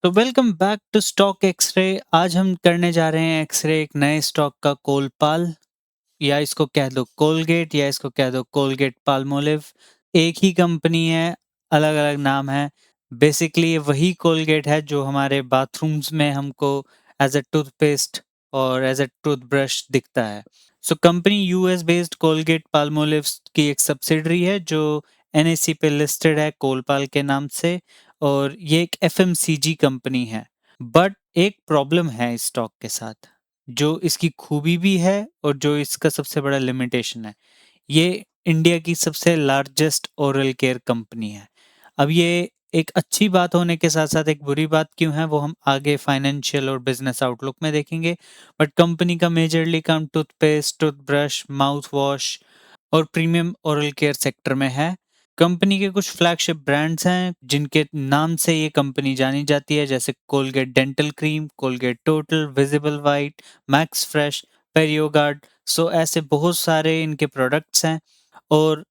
तो welcome back to stock x-ray. आज हम करने जा रहे हैं एक्सरे एक नए स्टॉक का, कोलपाल, या इसको कह दो कोलगेट, या इसको कह दो कोलगेट पाल्मोलिव। एक ही कंपनी है, अलग अलग नाम है। बेसिकली ये वही कोलगेट है जो हमारे बाथरूम्स में हमको एज अ टूथपेस्ट और एज अ टूथब्रश दिखता है। So company US based Colgate Palmolive की एक सब्सिडरी है जो एनएससी पे लिस्टेड है कोलपाल के नाम से, और ये एक एफएमसीजी कंपनी है। बट एक प्रॉब्लम है इस स्टॉक के साथ, जो इसकी खूबी भी है और जो इसका सबसे बड़ा लिमिटेशन है। ये इंडिया की सबसे लार्जेस्ट ओरल केयर कंपनी है। अब ये एक अच्छी बात होने के साथ साथ एक बुरी बात क्यों है वो हम आगे फाइनेंशियल और बिजनेस आउटलुक में देखेंगे। बट कंपनी का मेजरली काम टूथपेस्ट, टूथब्रश, माउथ वॉश और प्रीमियम ओरल केयर सेक्टर में है। कंपनी के कुछ फ्लैगशिप ब्रांड्स हैं जिनके नाम से ये कंपनी जानी जाती है, जैसे Colgate dental cream, Colgate total, visible white, max fresh, Periogard. So ऐसे बहुत सारे इनके प्रोडक्ट्स हैं। और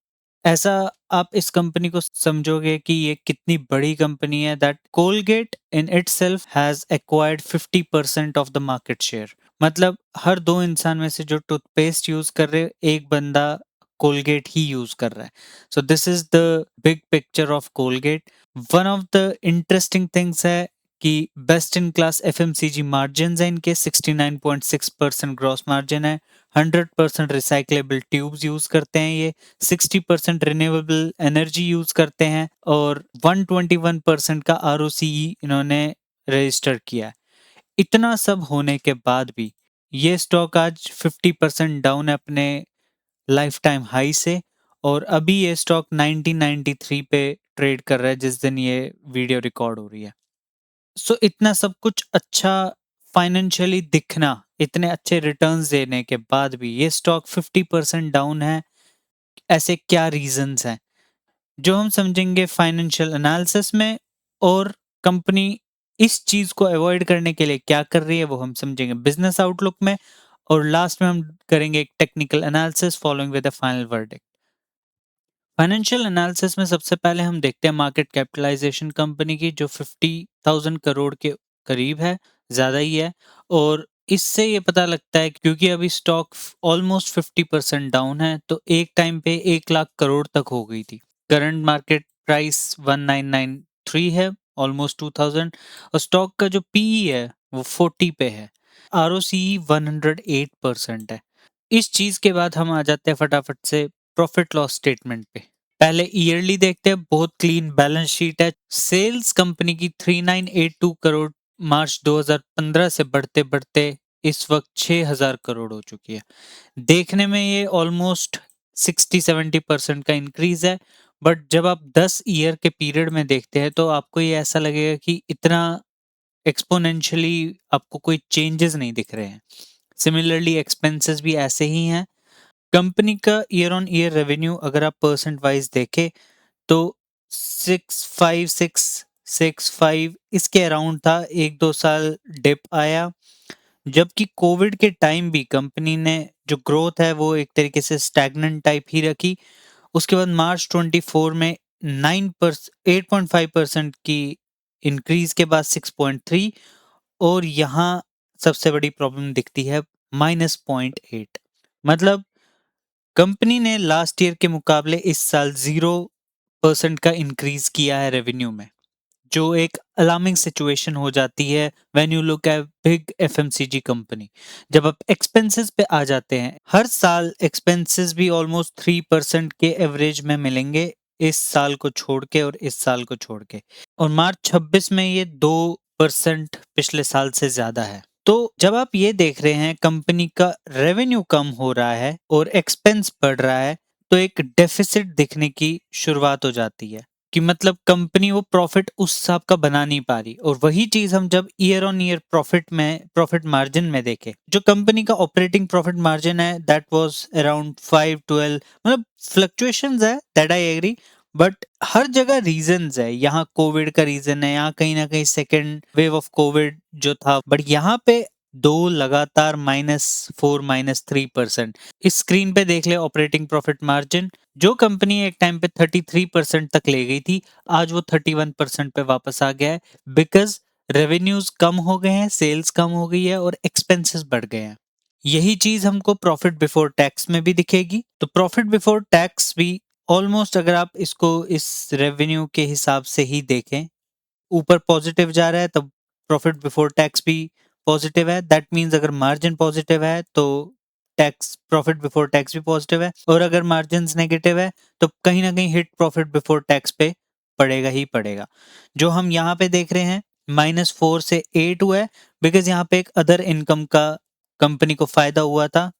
ऐसा आप इस कंपनी को समझोगे कि ये कितनी बड़ी कंपनी है, that Colgate in itself has acquired 50% of the market share. मतलब हर दो इंसान में से जो टूथपेस्ट यूज कर रहे, एक बंदा कोलगेट ही यूज कर रहा है। So this is the big picture of Colgate. One of the interesting things है कि best in class FMCG margin है इनके, 69.6% ग्रॉस मार्जिन है। 100% रिसाइकलेबल ट्यूब्स यूज करते हैं ये, 60% रिन्यूएबल एनर्जी यूज करते हैं, और 121% का आरओसीई इन्होंने रजिस्टर किया है। इतना सब होने के बाद भी ये स्टॉक आज 50% डाउन है अपने लाइफ टाइम हाई से, और अभी ये स्टॉक 1993 पे ट्रेड कर रहा है जिस दिन ये वीडियो रिकॉर्ड हो रही है। सो इतना सब कुछ अच्छा फाइनेंशियली दिखना, इतने अच्छे रिटर्न्स देने के बाद भी ये स्टॉक 50% डाउन है। ऐसे क्या रीजंस हैं जो हम समझेंगे फाइनेंशियल एनालिसिस में, और कंपनी इस चीज को अवॉइड करने के लिए क्या कर रही है वो हम समझेंगे बिजनेस आउटलुक में, और लास्ट में हम करेंगे एक technical analysis following with the final verdict. Financial analysis में सबसे पहले हम देखते हैं मार्केट कैपिटलाइजेशन कंपनी की, जो 50,000 करोड़ के करीब है, ज़्यादा ही है। और इससे ये पता लगता है, क्योंकि अभी स्टॉक ऑलमोस्ट 50% डाउन है, तो एक टाइम पे 1 लाख करोड़ तक हो गई थी। करंट मार्केट प्राइस 1993 है, ऑलमोस्ट 2000। और स्टॉक का जो पीई है वो 40 पे है। आरओसीई 108% है। इस चीज के बाद हम आ जाते हैं फटाफट से प्रॉफिट लॉस स्टेटमेंट पे। पहले ईयरली देखते हैं, बहुत क्लीन बैलेंस शीट है। सेल्स कंपनी की 3982 करोड़ मार्च 2015 से बढ़ते बढ़ते इस वक्त 6000 करोड़ हो चुकी है। देखने में ये ऑलमोस्ट 60-70% का इंक्रीज है। बट जब आप 10 ईयर के पीरियड में देखते हैं तो आपको ये ऐसा लगेगा कि इतना एक्सपोनेंशियली आपको कोई चेंजेस नहीं दिख रहे हैं। सिमिलरली एक्सपेंसेस भी ऐसे ही हैं। कंपनी का ईयर ऑन ईयर रेवेन्यू अगर आप परसेंट वाइज देखें तो 6565 इसके अराउंड था। 1-2 साल डिप आया, जबकि कोविड के टाइम भी कंपनी ने जो ग्रोथ है वो एक तरीके से स्टैग्नेंट टाइप ही रखी। उसके बाद मार्च 24 में 8.5% की इंक्रीज के बाद 6.3, और यहाँ सबसे बड़ी प्रॉब्लम दिखती है, -0.8। मतलब कंपनी ने लास्ट ईयर के मुकाबले इस साल 0% का इंक्रीज किया है रेवेन्यू में, जो एक अलार्मिंग सिचुएशन हो जाती है when you look at big FMCG company. जब आप एक्सपेंसेस पे आ जाते हैं, हर साल एक्सपेंसेस भी ऑलमोस्ट 3% के एवरेज में मिलेंगे, इस साल को छोड़ के और इस साल को छोड़ के। और मार्च 26 में ये 2% पिछले साल से ज्यादा है। तो जब आप ये देख रहे हैं कंपनी का रेवेन्यू कम हो रहा है और एक्सपेंस बढ़ रहा है, तो एक डेफिसिट दिखने की शुरुआत हो जाती है कि मतलब कंपनी वो प्रॉफिट उस हिसाब का बना नहीं पा रही। और वही चीज हम जब year on year profit margin में देखें, जो कंपनी का ऑपरेटिंग प्रॉफिट मार्जिन है दैट वाज अराउंड 5-12। मतलब फ्लक्चुएशंस है, दैट आई एग्री, बट हर जगह रीजंस है। यहाँ कोविड का रीजन है, यहाँ कहीं ना कहीं सेकेंड वेव ऑफ कोविड जो था, बट यहाँ पे दो लगातार -4 -3%। इस स्क्रीन पे देख ले ऑपरेटिंग प्रॉफिट मार्जिन, जो कंपनी एक टाइम पे 33% तक ले गई थी, आज वो 31% पे वापस आ गया है, बिकॉज रेवेन्यूज कम हो गए हैं, सेल्स कम हो गई है और एक्सपेंसेस बढ़ गए हैं। यही चीज हमको प्रॉफिट बिफोर टैक्स में भी दिखेगी। तो प्रॉफिट बिफोर टैक्स भी ऑलमोस्ट, अगर आप इसको इस रेवेन्यू के हिसाब से ही देखें, ऊपर पॉजिटिव जा रहा है, तब प्रॉफिट बिफोर टैक्स भी पॉजिटिव है। दैट मीन्स अगर मार्जिन पॉजिटिव है तो टैक्स, प्रॉफिट बिफोर टैक्स भी पॉजिटिव है, और अगर मार्जिन नेगेटिव है तो कहीं ना कहीं हिट प्रॉफिट बिफोर टैक्स पे पड़ेगा ही पड़ेगा। जो हम यहाँ पे देख रहे हैं -4 से 8 हुआ है, बिकॉज यहाँ पे एक अदर इनकम का कंपनी को फायदा हुआ था।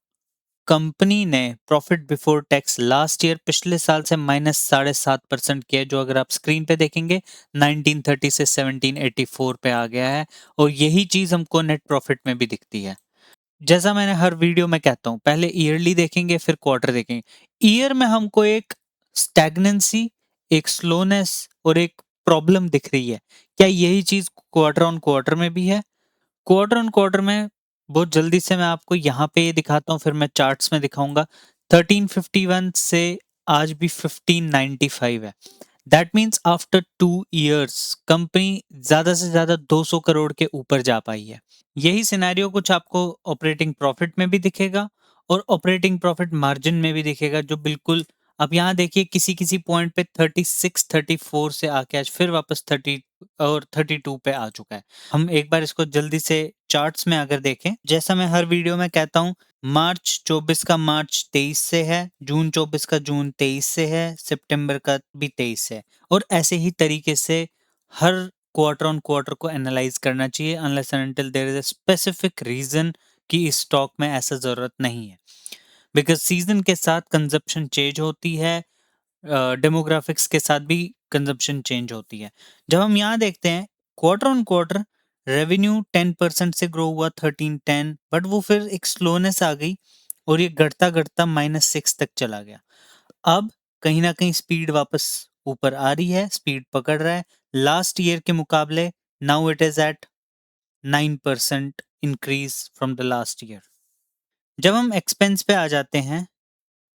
कंपनी ने profit before tax last year, पिछले साल से -7.5% किया, जो अगर आप स्क्रीन पे देखेंगे 1930 से 1784 पे आ गया है। और यही चीज हमको नेट प्रॉफिट में भी दिखती है। जैसा मैंने हर वीडियो में कहता हूँ, पहले ईयरली देखेंगे फिर क्वार्टर देखेंगे। ईयर में हमको एक स्टैग्नेंसी, एक स्लोनेस और एक प्रॉब्लम दिख रही है। क्या यही चीज क्वार्टर ऑन क्वार्टर में भी है? क्वार्टर ऑन क्वार्टर में बहुत जल्दी से मैं आपको यहाँ पे ये दिखाता हूँ, फिर मैं चार्ट्स में दिखाऊंगा। 1351 से आज भी 1595 है। That means after 2 years company ज्यादा से ज्यादा 200 करोड़ के ऊपर जा पाई है। यही सिनेरियो कुछ आपको ऑपरेटिंग प्रॉफिट में भी दिखेगा और ऑपरेटिंग प्रॉफिट मार्जिन में भी दिखेगा, जो बिल्कुल अब यहाँ देखिए किसी किसी पॉइंट पे 36 34 से आके आज फिर वापस 30 और 32 पे आ चुका है। हम एक बार इसको जल्दी से चार्ट्स में अगर देखें, जैसा मैं हर वीडियो में कहता हूँ, मार्च 24 का मार्च 23 से है, जून 24 का जून 23 से है, सितंबर का भी 23 से है, और ऐसे ही तरीके से हर क्वार्टर ऑन क्वार्टर को एनालाइज करना चाहिए, unless and until there is a specific reason कि इस स्टॉक में ऐसा जरूरत नहीं है। बिकॉज सीजन के साथ कंजप्शन चेंज होती है, डेमोग्राफिक्स के साथ भी कंजप्शन चेंज होती है। जब हम यहाँ देखते हैं क्वार्टर ऑन क्वार्टर, रेवेन्यू 10% से ग्रो हुआ 1310, बट वो फिर एक स्लोनेस आ गई और ये घटता घटता -6 तक चला गया। अब कहीं ना कहीं स्पीड वापस ऊपर आ रही है, स्पीड पकड़ रहा है लास्ट ईयर के मुकाबले। Now it is at 9% increase from the last year. जब हम एक्सपेंस पे आ जाते हैं,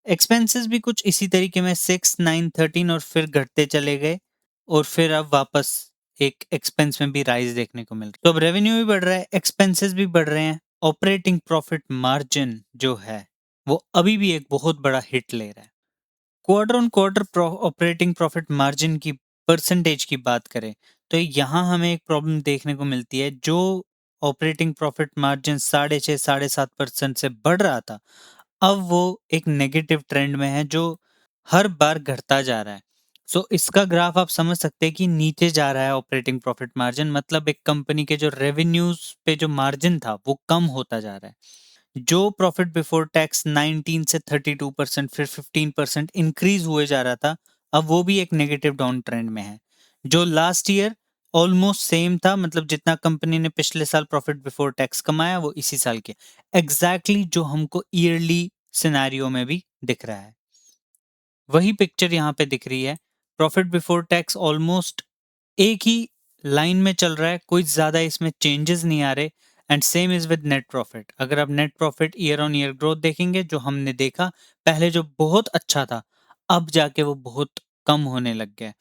एक्सपेंसेस भी कुछ इसी तरीके में 6 9 13 और फिर घटते चले गए, और फिर अब वापस एक एक्सपेंस में भी राइज देखने को मिल रहा है। तो अब रेवेन्यू भी बढ़ रहा है, एक्सपेंसेस भी बढ़ रहे हैं, ऑपरेटिंग प्रॉफिट मार्जिन जो है वो अभी भी एक बहुत बड़ा हिट ले रहा है। Quarter on quarter operating profit margin की परसेंटेज की बात करें तो यहाँ हमें एक प्रॉब्लम देखने को मिलती है। जो ऑपरेटिंग प्रॉफिट मार्जिन 6.5 7.5% से बढ़ रहा था, अब वो एक नेगेटिव ट्रेंड में है, जो हर बार घटता जा रहा है। सो इसका ग्राफ आप समझ सकते हैं कि नीचे जा रहा है ऑपरेटिंग प्रॉफिट मार्जिन, मतलब एक कंपनी के जो रेवेन्यूज पे जो मार्जिन था वो कम होता जा रहा है। जो प्रॉफिट बिफोर टैक्स 19 से 32% फिर 15% इंक्रीज हुए जा रहा था, अब वो भी एक नेगेटिव डाउन ट्रेंड में है। जो लास्ट ईयर ऑलमोस्ट सेम था, मतलब जितना कंपनी ने पिछले साल प्रॉफिट बिफोर टैक्स कमाया वो इसी साल के एग्जैक्टली जो हमको ईयरली सिनेरियो में भी दिख रहा है, वही पिक्चर यहाँ पे दिख रही है। प्रॉफिट बिफोर टैक्स ऑलमोस्ट एक ही लाइन में चल रहा है, कोई ज्यादा इसमें चेंजेस नहीं आ रहे। And same is with net profit. अगर आप net profit year on year growth देखेंगे, जो हमने देखा पहले जो बहुत अच्छा था, अब जाके वो बहुत कम होने लग गया है।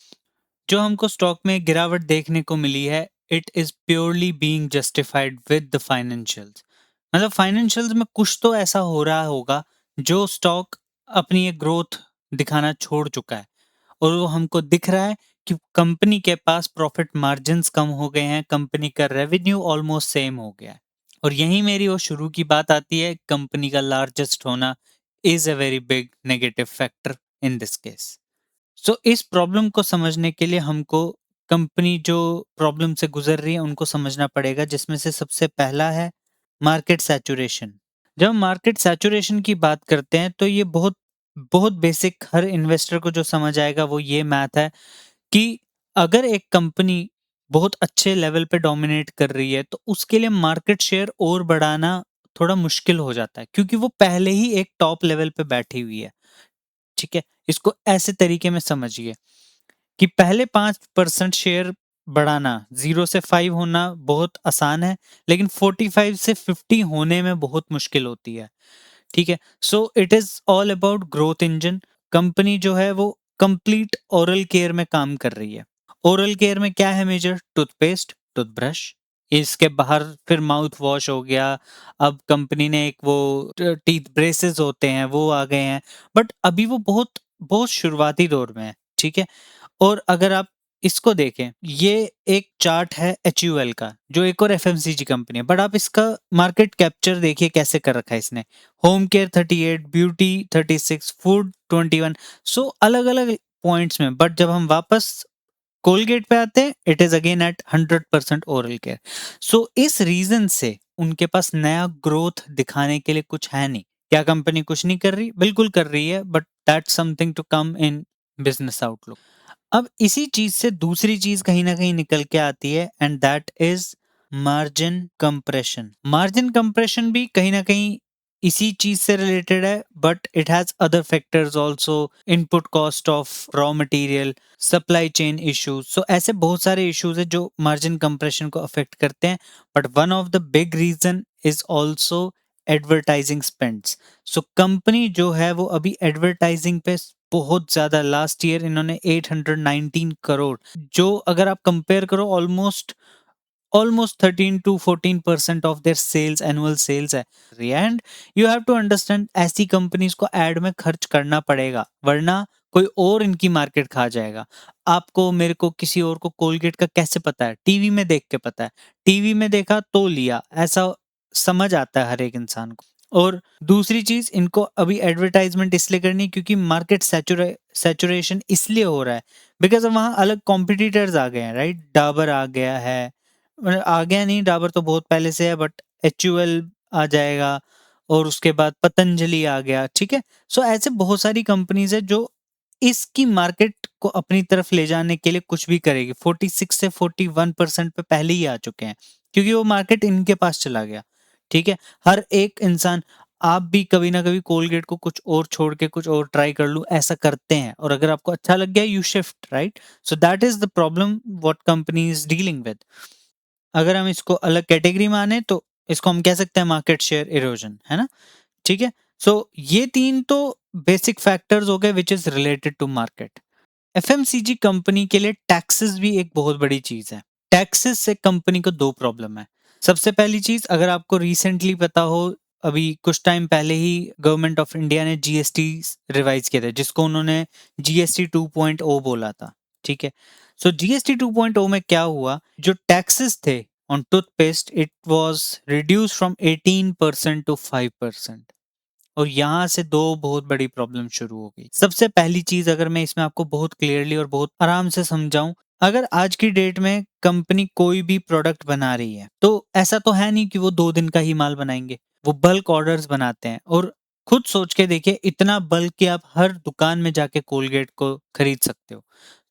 जो हमको स्टॉक में गिरावट देखने को मिली है, it is purely being justified with the financials. मतलब फाइनेंशियल्स में कुछ तो ऐसा हो रहा होगा जो स्टॉक अपनी एक ग्रोथ दिखाना छोड़ चुका है, और वो हमको दिख रहा है कि कंपनी के पास प्रॉफिट मार्जिन्स कम हो गए हैं, कंपनी का रेवेन्यू ऑलमोस्ट सेम हो गया है। और यही मेरी वो शुरू की बात आती है, कंपनी का लार्जेस्ट होना is a very big negative factor in this case. So इस प्रॉब्लम को समझने के लिए हमको कंपनी जो प्रॉब्लम से गुजर रही है उनको समझना पड़ेगा, जिसमें से सबसे पहला है मार्केट सैचुरेशन। जब हम मार्केट सैचुरेशन की बात करते हैं तो ये बहुत बहुत बेसिक, हर इन्वेस्टर को जो समझ आएगा वो ये मैथ है कि अगर एक कंपनी बहुत अच्छे लेवल पे डोमिनेट कर रही है तो उसके लिए मार्केट शेयर और बढ़ाना थोड़ा मुश्किल हो जाता है, क्योंकि वो पहले ही एक टॉप लेवल पे बैठी हुई है। ठीक है, इसको ऐसे तरीके में समझिए कि पहले 5% शेयर बढ़ाना, 0 से 5 होना बहुत आसान है, लेकिन 45 से 50 होने में बहुत मुश्किल होती है। ठीक है, सो it is all about growth engine. Company जो है वो कंप्लीट ओरल केयर में काम कर रही है। ओरल केयर में क्या है मेजर? टूथपेस्ट, टूथब्रश, इसके बाहर फिर माउथ वॉश हो गया, अब कंपनी ने एक वो टीथ ब्रेसेस होते हैं वो आ गए हैं, बट अभी वो बहुत बहुत शुरुआती दौर में है, ठीक है। और अगर आप इसको देखें, ये एक चार्ट है एचयूएल का, जो एक और एफएमसीजी कंपनी है, बट आप इसका मार्केट कैप्चर देखिए कैसे कर रखा है इसने। होम केयर 38, ब्यूटी 36, फूड 21, सो अलग अलग पॉइंट्स में। बट जब हम वापस कोलगेट पे आते हैं, it is again at 100% oral care. So इस रीजन से उनके पास नया ग्रोथ दिखाने के लिए कुछ है नहीं। क्या कंपनी कुछ नहीं कर रही? बिल्कुल कर रही है, but that's something to come in business outlook. अब इसी चीज से दूसरी चीज कहीं ना कहीं निकल के आती है, and that is margin compression. Margin compression भी कहीं ना कहीं इसी चीज से रिलेटेड है, but it has other factors also, input cost of raw material, supply chain issues. So ऐसे बहुत सारे इश्यूज है जो मार्जिन कंप्रेशन को अफेक्ट करते हैं, but one of the big reason is also advertising spends. So company जो है वो अभी एडवर्टाइजिंग पे बहुत ज्यादा, लास्ट ईयर इन्होंने 819 करोड़, जो अगर आप कंपेयर करो almost almost 13 to 14% of their sales, annual sales है। And you have to understand, ऐसी कंपनीज को एड में खर्च करना पड़ेगा, वरना कोई और इनकी मार्केट खा जाएगा। आपको, मेरे को, किसी और को कोलगेट का कैसे पता है? टीवी में देख के पता है, टीवी में देखा तो लिया, ऐसा समझ आता है हर एक इंसान को। और दूसरी चीज, इनको अभी एडवर्टाइजमेंट इसलिए करनी है क्योंकि मार्केट सैचुरेशन इसलिए हो रहा है बिकॉज वहां अलग कॉम्पिटिटर्स आ गए हैं, राइट? डाबर आ गया है, आ गया नहीं, डाबर तो बहुत पहले से है, बट एचयूएल आ जाएगा, और उसके बाद पतंजलि आ गया, ठीक है। सो ऐसे बहुत सारी कंपनीज है जो इसकी मार्केट को अपनी तरफ ले जाने के लिए कुछ भी करेगी। 46 से 41% पे पहले ही आ चुके हैं, क्योंकि वो मार्केट इनके पास चला गया, ठीक है। हर एक इंसान, आप भी कभी ना कभी कोलगेट को कुछ और छोड़ के कुछ और ट्राई कर लूं, ऐसा करते हैं, और अगर आपको अच्छा लग गया you shift, right? So that is the problem what company is dealing with. अगर हम इसको अलग कैटेगरी माने तो इसको हम कह सकते हैं मार्केट शेयर इरोजन, है ना? ठीक है। सो ये तीन तो बेसिक फैक्टर्स हो गए which is related to market. FMCG company के लिए टैक्सेस भी एक बहुत बड़ी चीज है। टैक्सेस से कंपनी को दो प्रॉब्लम है। सबसे पहली चीज, अगर आपको रिसेंटली पता हो, अभी कुछ टाइम पहले ही गवर्नमेंट ऑफ इंडिया ने जीएसटी रिवाइज किया था, जिसको उन्होंने जीएसटी 2.0 बोला था, ठीक है। सो जीएसटी 2.0 में क्या हुआ, जो टैक्सेस थे on toothpaste, it was reduce from 18% to 5%। और यहाँ से दो बहुत बड़ी प्रॉब्लम शुरू हो गई। सबसे पहली चीज, अगर मैं इसमें आपको बहुत क्लियरली और बहुत आराम से समझाऊं, अगर आज की डेट में कंपनी कोई भी प्रोडक्ट बना रही है, तो ऐसा तो है नहीं कि वो 2 दिन का ही माल बनाएंगे, वो बल्क ऑर्डर्स बनाते हैं। और खुद सोच के देखिए, इतना बल्क कि आप हर दुकान में जाके कोलगेट को खरीद सकते हो,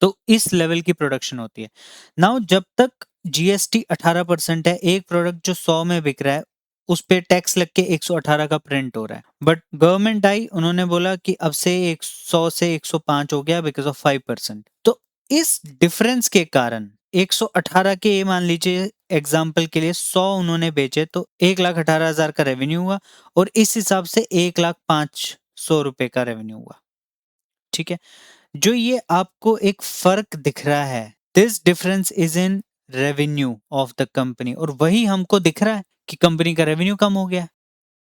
तो इस लेवल की प्रोडक्शन होती है। नाउ जब तक जीएसटी 18% है, एक प्रोडक्ट जो 100 में बिक रहा है उस पे टैक्स लग के 118 का प्रिंट हो रहा है। बट गवर्नमेंट आई, उन्होंने बोला कि अब से 100 से 105 हो गया बिकॉज ऑफ 5%। तो इस डिफरेंस के कारण 118 के, मान लीजिए एग्जाम्पल के लिए 100 उन्होंने बेचे, तो 1,18,000 का रेवेन्यू हुआ, और इस हिसाब से 1,05,100 रुपए का रेवेन्यू हुआ, ठीक है। जो ये आपको एक फर्क दिख रहा है, this difference is in revenue of the company, और वही हमको दिख रहा है कि कंपनी का रेवेन्यू कम हो गया,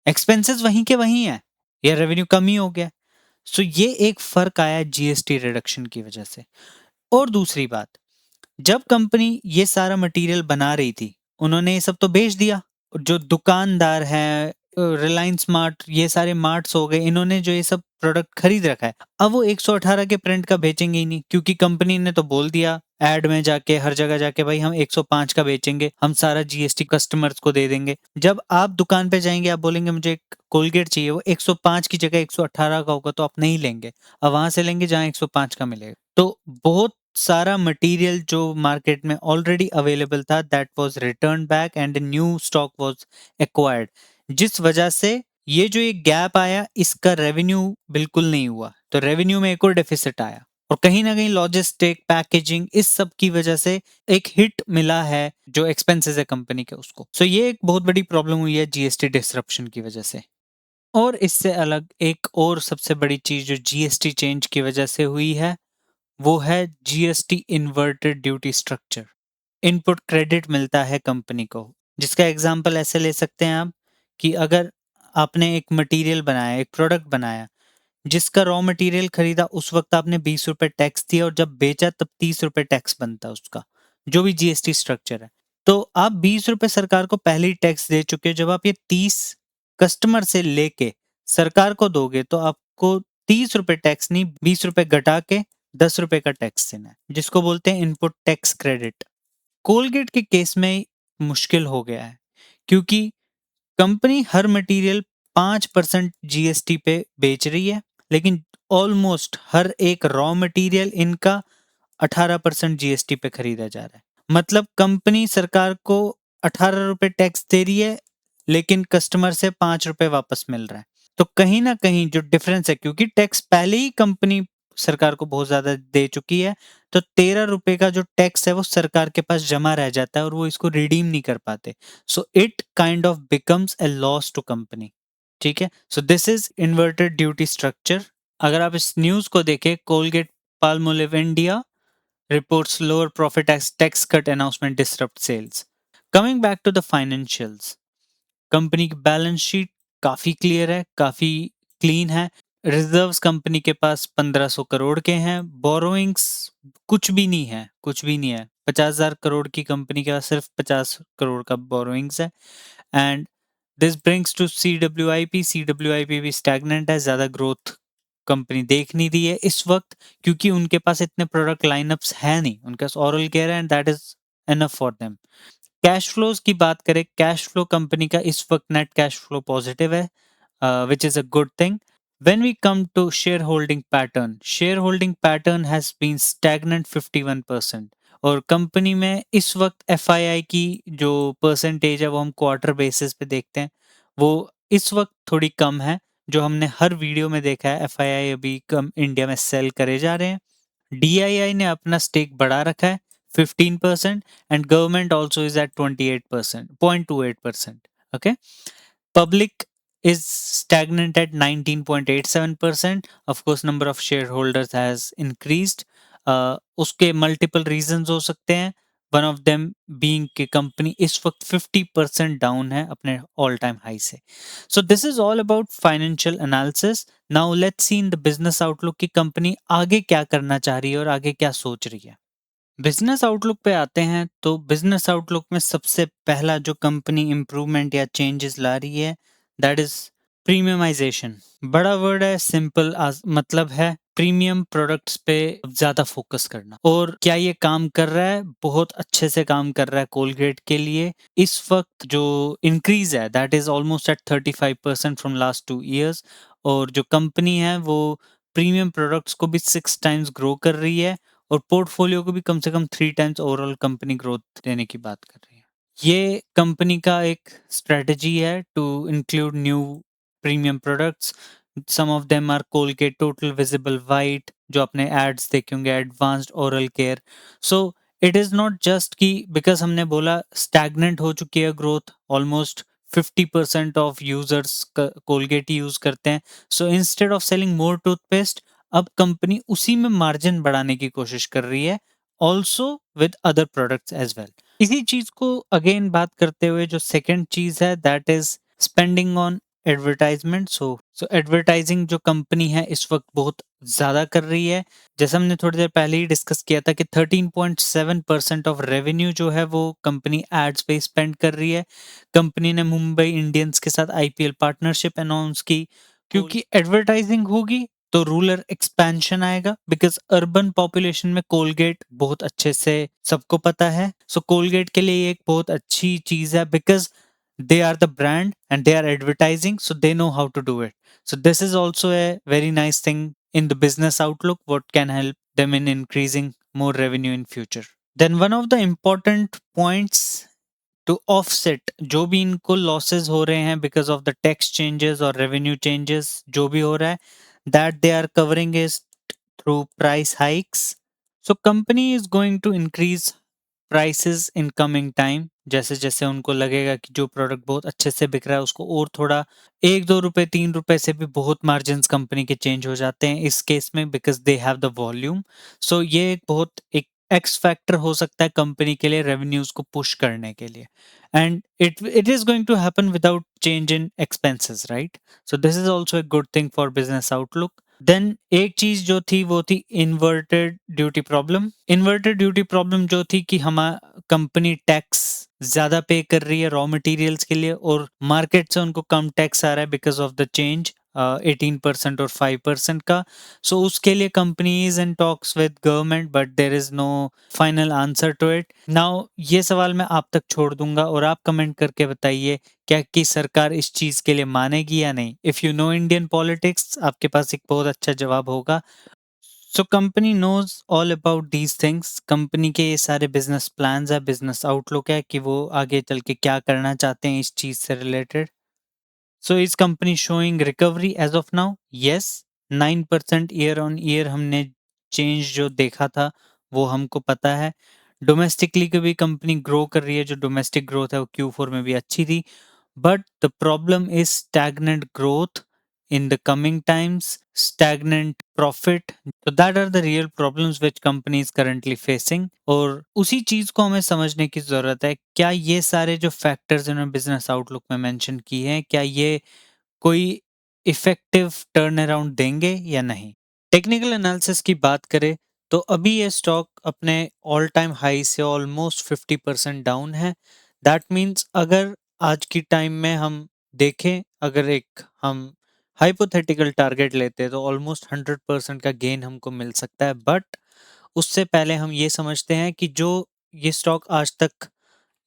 एक्सपेंसेस वहीं के वहीं है, या रेवेन्यू कम ही हो गया। सो ये एक फर्क आया जीएसटी रिडक्शन की वजह से। और दूसरी बात, जब कंपनी ये सारा मटेरियल बना रही थी, उन्होंने ये सब तो बेच दिया। जो दुकानदार हैं, रिलायंस मार्ट, ये सारे मार्ट्स हो गए, इन्होंने जो ये सब प्रोडक्ट खरीद रखा है, अब वो 118 के प्रिंट का बेचेंगे ही नहीं, क्योंकि कंपनी ने तो बोल दिया एड में जाके, हर जगह जाके, भाई हम 105 का बेचेंगे, हम सारा जीएसटी कस्टमर्स को दे देंगे। जब आप दुकान पे जाएंगे, आप बोलेंगे मुझे एक कोलगेट चाहिए, वो 105 की जगह 118 का होगा, तो आप नहीं लेंगे, अब वहां से लेंगे जहां 105 का मिलेगा। तो बहुत सारा मटेरियल जो मार्केट में ऑलरेडी अवेलेबल था, that was written back and new stock was acquired, जिस वजह से ये जो एक गैप आया, इसका रेवेन्यू बिल्कुल नहीं हुआ, तो रेवेन्यू में एक और डेफिसिट आया, और कहीं ना कहीं लॉजिस्टिक, पैकेजिंग, इस सब की वजह से एक हिट मिला है जो एक्सपेंसेस है कंपनी के उसको। सो ये एक बहुत बड़ी प्रॉब्लम हुई है जीएसटी डिसरप्शन की वजह से। और इससे अलग एक और सबसे बड़ी चीज जो जीएसटी चेंज की वजह से हुई है, वो है GST inverted duty structure. Input credit मिलता है कंपनी को। जिसका एग्जांपल ऐसे ले सकते हैं आप कि अगर आपने एक मटेरियल बनाया, एक प्रोडक्ट बनाया, जिसका रॉ मटेरियल खरीदा उस वक्त आपने 20 रुपए टैक्स दिया और जब बेचा तब 30 रुपए टैक्स बनता है उसका, जो भी जीएसटी स्ट्रक्चर है। तो आप 20 रुपए सरकार को पहले ही टैक्स दे चुके हो। जब आप ये 30 कस्टमर से लेके सरकार को दोगे तो आपको 30 रुपए टैक्स नहीं, 20 रुपए घटा के 10 रुपए का टैक्स देना है, जिसको बोलते हैं इनपुट टैक्स क्रेडिट। कोलगेट के केस में मुश्किल हो गया है क्योंकि कंपनी हर मटेरियल 5% जीएसटी पे बेच रही है, लेकिन ऑलमोस्ट हर एक रॉ मटेरियल इनका 18% जीएसटी पे खरीदा जा रहा है। मतलब कंपनी सरकार को 18 रुपए टैक्स दे रही है, लेकिन कस्टमर से 5 रुपए वापस मिल रहा है। तो कहीं ना कहीं जो डिफरेंस है, क्योंकि टैक्स पहले ही कंपनी सरकार को बहुत ज्यादा दे चुकी है, तो 13 रुपए का जो टैक्स है वो सरकार के पास जमा रह जाता है और वो इसको रिडीम नहीं कर पाते। So it kind of becomes a loss to company. ठीक है, so this is inverted duty structure. अगर आप इस न्यूज को देखें, Colgate Palmolive India reports lower profit as tax cut announcement disrupt sales. Coming back to the financials, company की balance sheet काफी clear है, काफी क्लीन है। रिजर्व्स कंपनी के पास 1500 करोड़ के हैं। बोरोइंग्स कुछ भी नहीं है, कुछ भी नहीं है। 50,000 करोड़ की कंपनी के पास सिर्फ 50 करोड़ का बोरोइंग्स है। And this brings to CWIP। CWIP भी स्टैग्नेंट है, ज्यादा ग्रोथ कंपनी देख नहीं रही है इस वक्त, क्योंकि उनके पास इतने प्रोडक्ट लाइनअप्स है नहीं। उनके पास ओरल केयर है and that is enough for them. Cash flows की बात करें, कैश फ्लो कंपनी का इस वक्त नेट कैश फ्लो पॉजिटिव है, which is a good thing. When we come to shareholding pattern has been stagnant 51%। और company में इस वक्त एफआईआई की जो परसेंटेज है वो हम क्वार्टर बेसिस पे देखते हैं, वो इस वक्त थोड़ी कम है। जो हमने हर वीडियो में देखा है, एफआईआई अभी कम इंडिया में सेल करे जा रहे हैं। डीआईआई ने अपना स्टेक बढ़ा रखा है 15% and government also is at 28%, 0.28%। Okay, public is stagnant at 19.87%। of course number of shareholders has increased। उसके multiple reasons हो सकते हैं, one of them being कि कंपनी इस वक्त 50% डाउन है अपने ऑल टाइम हाई से। so this is all about financial analysis। now let's see in the business outlook कि कंपनी आगे क्या करना चाह रही है और आगे क्या सोच रही है। बिजनेस आउटलुक पे आते हैं तो बिजनेस आउटलुक में सबसे पहला जो कंपनी इंप्रूवमेंट या चेंजेस ला रही है, दैट इज प्रीमियमाइजेशन। बड़ा वर्ड है, सिंपल मतलब है प्रीमियम प्रोडक्ट्स पे ज्यादा फोकस करना। और क्या ये काम कर रहा है? बहुत अच्छे से काम कर रहा है कोलगेट के लिए। इस वक्त जो इंक्रीज है that is almost at 35% from last 2 years। और जो कंपनी है वो प्रीमियम प्रोडक्ट्स को भी 6 times ग्रो कर रही है और पोर्टफोलियो को भी कम से कम 3 times ओवरऑल कंपनी ग्रोथ देने की बात कर रही है। ये कंपनी का एक स्ट्रेटजी है to include new premium products. Some of them are Colgate total visible White, जो अपने एड्स देखे होंगे, advanced oral care. So it is not just कि बिकॉज हमने बोला स्टैग्नेंट हो चुकी है growth, almost 50% of users Colgate use करते हैं। So instead of selling more toothpaste, अब कंपनी उसी में मार्जिन बढ़ाने की कोशिश कर रही है, also with other products as well. इसी चीज को अगेन बात करते हुए जो सेकंड चीज है that is spending on advertisement. So advertising जो कंपनी है इस वक्त बहुत ज्यादा कर रही है। जैसे हमने थोड़ी देर पहले ही डिस्कस किया था कि 13.7% ऑफ रेवेन्यू जो है वो कंपनी एड्स पे स्पेंड कर रही है। कंपनी ने मुंबई इंडियंस के साथ आईपीएल पार्टनरशिप अनाउंस की, क्योंकि एडवर्टाइजिंग होगी तो रूरल एक्सपेंशन आएगा। बिकॉज अर्बन पॉपुलेशन में कोलगेट बहुत अच्छे से सबको पता है। सो कोलगेट के लिए ये एक बहुत अच्छी चीज है, because they are the brand and they are advertising, so they know how to do it। so this is also a very nice thing in the business outlook, what can help them in increasing more revenue in future। then one of the important points to offset जो भी इनको losses हो रहे हैं because of the tax changes और revenue changes जो भी हो रहा है, that they are covering is through price hikes। so company is going to increase prices in coming time. जैसे जैसे उनको लगेगा कि जो प्रोडक्ट बहुत अच्छे से बिक रहा है उसको और थोड़ा 1-2 रुपए 3 रुपए से भी बहुत मार्जिन कंपनी के चेंज हो जाते हैं इस केस में, because they have the volume. So ये एक बहुत एक एक्स फैक्टर हो सकता है कंपनी के लिए रेवेन्यूज को पुश करने के लिए, and it is going to happen without change in expenses, right? So this is also a good thing for business outlook. Then एक चीज जो थी वो थी inverted duty problem. Inverted duty problem जो थी कि हमारा कंपनी टैक्स ज्यादा पे कर रही है रॉ मटेरियल्स के लिए, और मार्केट से उनको कम टैक्स आ रहा है बिकॉज ऑफ द चेंज 18% और 5% का। सो उसके लिए company is in talks with government, but there is no final answer to it now. ये सवाल मैं आप तक छोड़ दूंगा और आप कमेंट करके बताइए क्या कि सरकार इस चीज के लिए मानेगी या नहीं। If you know Indian politics, आपके पास एक बहुत अच्छा जवाब होगा। So company knows all about these things. Company के ये सारे बिजनेस प्लान्स है, बिजनेस आउटलुक है कि वो आगे चल के क्या करना चाहते हैं इस चीज से रिलेटेड। So is company showing recovery as of now? Yes, 9% year on year हमने चेंज जो देखा था वो हमको पता है। डोमेस्टिकली भी कंपनी ग्रो कर रही है, जो डोमेस्टिक ग्रोथ है वो Q4 में भी अच्छी थी। But the problem is stagnant growth in the coming times, stagnant profit. So that are the real problems which company is currently facing. और उसी चीज को हमें समझने की जरूरत है, क्या ये सारे जो फैक्टर्स इन्होंने बिजनेस आउटलुक में मेंशन किए हैं, क्या ये कोई इफेक्टिव टर्न अराउंड देंगे या नहीं? टेक्निकल एनालिसिस की बात करें तो अभी ये स्टॉक अपने ऑल टाइम हाई से ऑलमोस्ट 50% डाउन है। दैट मीन्स अगर आज की टाइम में हम देखें, अगर एक हम हाइपोथेटिकल टारगेट लेते हैं तो ऑलमोस्ट 100% का गेन हमको मिल सकता है। बट उससे पहले हम ये समझते हैं कि जो ये स्टॉक आज तक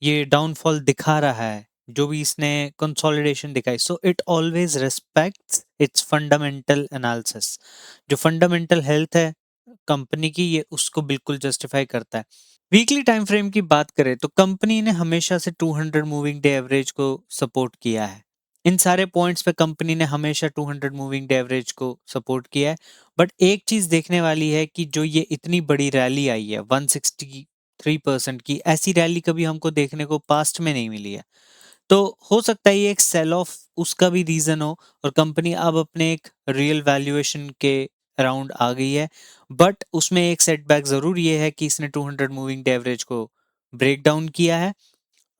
ये डाउनफॉल दिखा रहा है, जो भी इसने कंसोलिडेशन दिखाई, so it always respects its fundamental analysis. जो फंडामेंटल हेल्थ है कंपनी की, ये उसको बिल्कुल जस्टिफाई करता है। वीकली टाइम फ्रेम की बात करें तो कंपनी ने हमेशा से 200 मूविंग डे एवरेज को सपोर्ट किया है। इन सारे पॉइंट्स पे कंपनी ने हमेशा 200 मूविंग डे एवरेज को सपोर्ट किया है। बट एक चीज देखने वाली है कि जो ये इतनी बड़ी रैली आई है 163% की, ऐसी रैली कभी हमको देखने को पास्ट में नहीं मिली है। तो हो सकता है ये एक सेल ऑफ उसका भी रीजन हो और कंपनी अब अपने एक रियल वैल्यूएशन के अराउंड आ गई है। बट उसमें एक सेटबैक जरूर ये है कि इसने 200 मूविंग डे एवरेज को ब्रेक डाउन किया है।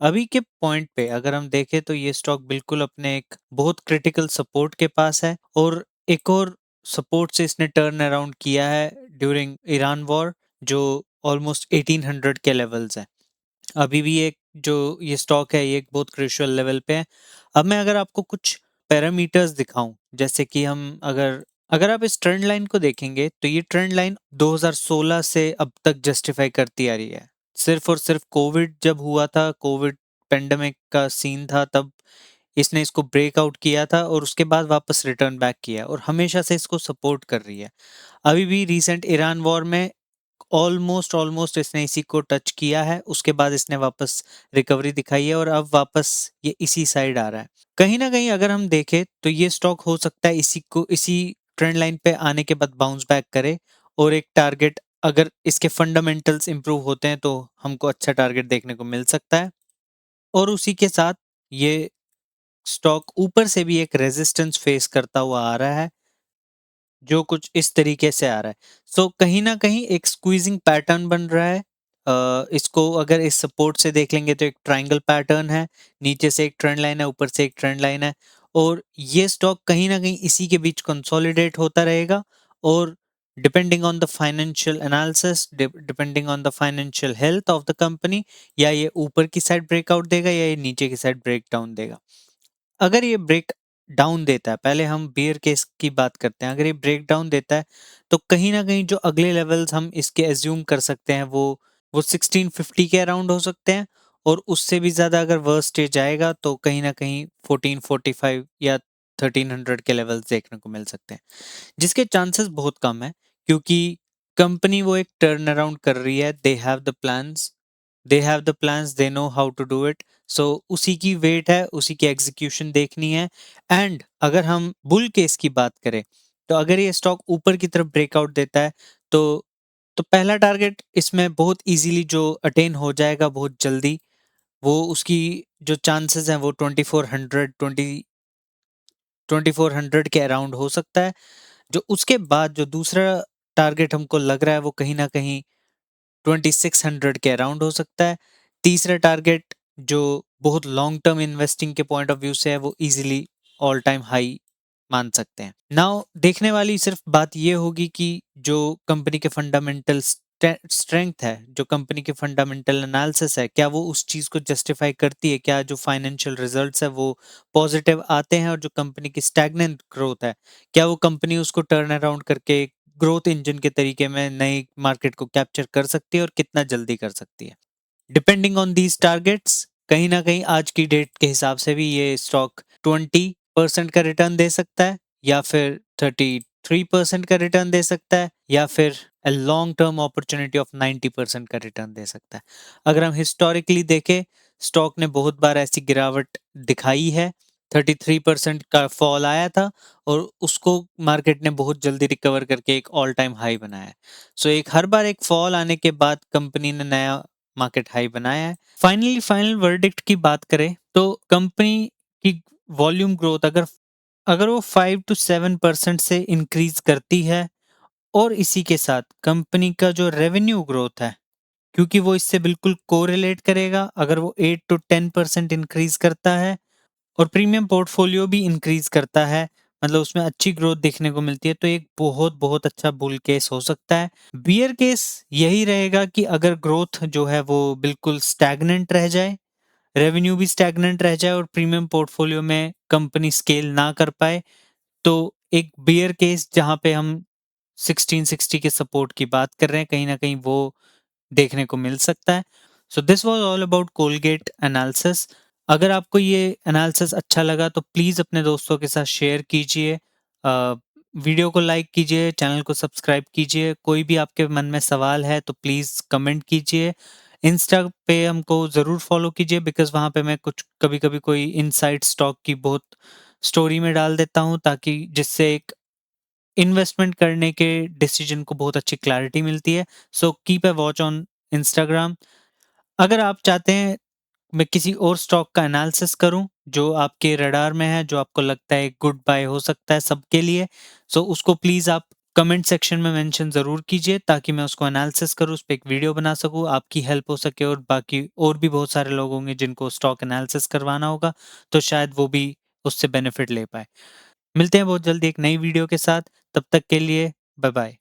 अभी के पॉइंट पे अगर हम देखें तो ये स्टॉक बिल्कुल अपने एक बहुत क्रिटिकल सपोर्ट के पास है, और एक और सपोर्ट से इसने टर्न अराउंड किया है ड्यूरिंग ईरान वॉर, जो ऑलमोस्ट 1800 के लेवल्स है। अभी भी एक जो ये स्टॉक है ये एक बहुत क्रूशियल लेवल पे है। अब मैं अगर आपको कुछ पैरामीटर्स दिखाऊं, जैसे कि हम अगर अगर आप इस ट्रेंड लाइन को देखेंगे तो ये ट्रेंड लाइन 2016 से अब तक जस्टिफाई करती आ रही है। सिर्फ और सिर्फ कोविड जब हुआ था, कोविड पेंडेमिक का सीन था, तब इसने इसको ब्रेकआउट किया था और उसके बाद वापस रिटर्न बैक किया और हमेशा से इसको सपोर्ट कर रही है। अभी भी रिसेंट ईरान वॉर में ऑलमोस्ट ऑलमोस्ट इसने इसी को टच किया है, उसके बाद इसने वापस रिकवरी दिखाई है और अब वापस ये इसी साइड आ रहा है। कहीं ना कहीं अगर हम देखें तो ये स्टॉक हो सकता है इसी ट्रेंड लाइन पे आने के बाद बाउंस बैक करे, और एक टारगेट अगर इसके फंडामेंटल्स इंप्रूव होते हैं तो हमको अच्छा टारगेट देखने को मिल सकता है। और उसी के साथ ये स्टॉक ऊपर से भी एक रेजिस्टेंस फेस करता हुआ आ रहा है, जो कुछ इस तरीके से आ रहा है। सो कहीं ना कहीं एक स्क्वीजिंग पैटर्न बन रहा है। इसको अगर इस सपोर्ट से देख लेंगे तो एक ट्रायंगल पैटर्न है, नीचे से एक ट्रेंड लाइन है, ऊपर से एक ट्रेंड लाइन है, और ये स्टॉक कहीं ना कहीं इसी के बीच कंसोलिडेट होता रहेगा। और depending on the financial analysis, depending on the financial health of the company, या ये ऊपर की साइड ब्रेकआउट देगा या ये नीचे की साइड ब्रेक डाउन देगा। अगर ये ब्रेक डाउन देता है, पहले हम बियर केस की बात करते हैं, अगर ये ब्रेक डाउन देता है तो कहीं ना कहीं जो अगले लेवल्स हम इसके एज्यूम कर सकते हैं वो 1650 के अराउंड हो सकते हैं। और उससे भी ज़्यादा अगर वर्स्ट स्टेज आएगा तो कहीं ना कहीं 1445 या 1300 के लेवल्स देखने को मिल सकते हैं, जिसके चांसेस बहुत कम है, क्योंकि कंपनी वो एक टर्न अराउंड कर रही है। They have the plans, they know how to do it. So उसी की वेट है, उसी की एग्जीक्यूशन देखनी है। एंड अगर हम बुल केस की बात करें तो अगर ये स्टॉक ऊपर की तरफ ब्रेकआउट देता है तो पहला टारगेट इसमें बहुत इजीली जो अटेन हो जाएगा बहुत जल्दी, वो उसकी जो चांसेस हैं वो 2400 के अराउंड हो सकता है। जो उसके बाद जो दूसरा टारगेट हमको लग रहा है वो कहीं ना कहीं 2600 के अराउंड हो सकता है। तीसरा टारगेट जो बहुत लॉन्ग टर्म इन्वेस्टिंग के पॉइंट ऑफ व्यू से है वो इजीली ऑल टाइम हाई मान सकते हैं। नाउ देखने वाली सिर्फ बात ये होगी कि जो कंपनी के फंडामेंटल स्ट्रेंथ है, जो कंपनी के फंडामेंटल एनालिसिस है, क्या वो उस चीज को जस्टिफाई करती है, क्या जो फाइनेंशियल रिजल्ट्स है वो पॉजिटिव आते हैं, और जो कंपनी की स्टैग्नेंट ग्रोथ है क्या वो कंपनी उसको टर्न अराउंड करके ग्रोथ इंजन के तरीके में नई मार्केट को कैप्चर कर सकती है और कितना जल्दी कर सकती है। डिपेंडिंग ऑन दीज टारगेट्स कहीं ना कहीं आज की डेट के हिसाब से भी ये स्टॉक 20% का रिटर्न दे सकता है, या फिर 33% का रिटर्न दे सकता है, या फिर लॉन्ग टर्म अपॉर्चुनिटी ऑफ 90% का रिटर्न दे सकता है। अगर हम हिस्टोरिकली देखें, स्टॉक ने बहुत बार ऐसी गिरावट दिखाई है। 33% का फॉल आया था और उसको मार्केट ने बहुत जल्दी रिकवर करके एक ऑल टाइम हाई बनाया है। सो एक हर बार एक फॉल आने के बाद कंपनी ने नया मार्केट हाई बनाया है। फाइनल वर्डिक्ट की बात करें तो कंपनी की वॉल्यूम ग्रोथ अगर अगर वो 5 to 7% से इंक्रीज करती है, और इसी के साथ कंपनी का जो रेवेन्यू ग्रोथ है, क्योंकि वो इससे बिल्कुल कोरिलेट करेगा, अगर वो 8 to 10% इंक्रीज करता है और प्रीमियम पोर्टफोलियो भी इंक्रीज करता है, मतलब उसमें अच्छी ग्रोथ देखने को मिलती है, तो एक बहुत बहुत अच्छा बुल केस हो सकता है। बियर केस यही रहेगा कि अगर ग्रोथ जो है वो बिल्कुल स्टैग्नेंट रह जाए, रेवेन्यू भी स्टैग्नेंट रह जाए और प्रीमियम पोर्टफोलियो में कंपनी स्केल ना कर पाए, तो एक बियर केस जहां पे हम 1660 के सपोर्ट की बात कर रहे हैं, कहीं ना कहीं वो देखने को मिल सकता है। So this was all about Colgate analysis. अगर आपको ये एनालिसिस अच्छा लगा तो प्लीज़ अपने दोस्तों के साथ शेयर कीजिए, वीडियो को लाइक कीजिए, चैनल को सब्सक्राइब कीजिए। कोई भी आपके मन में सवाल है तो प्लीज़ कमेंट कीजिए। इंस्टा पे हमको ज़रूर फॉलो कीजिए, बिकॉज़ वहाँ पे मैं कुछ कभी कभी कोई इनसाइड स्टॉक की बहुत स्टोरी में डाल देता हूँ, ताकि जिससे एक इन्वेस्टमेंट करने के डिसीजन को बहुत अच्छी क्लैरिटी मिलती है। So keep a watch on Instagram. अगर आप चाहते हैं मैं किसी और स्टॉक का एनालिसिस करूं जो आपके रडार में है, जो आपको लगता है गुड बाय हो सकता है सबके लिए, सो उसको प्लीज़ आप कमेंट सेक्शन में मेंशन ज़रूर कीजिए, ताकि मैं उसको एनालिसिस करूं, उस पर एक वीडियो बना सकूं, आपकी हेल्प हो सके, और बाकी और भी बहुत सारे लोग होंगे जिनको स्टॉक एनालिसिस करवाना होगा, तो शायद वो भी उससे बेनिफिट ले पाए। मिलते हैं बहुत जल्दी एक नई वीडियो के साथ, तब तक के लिए बाय बाय।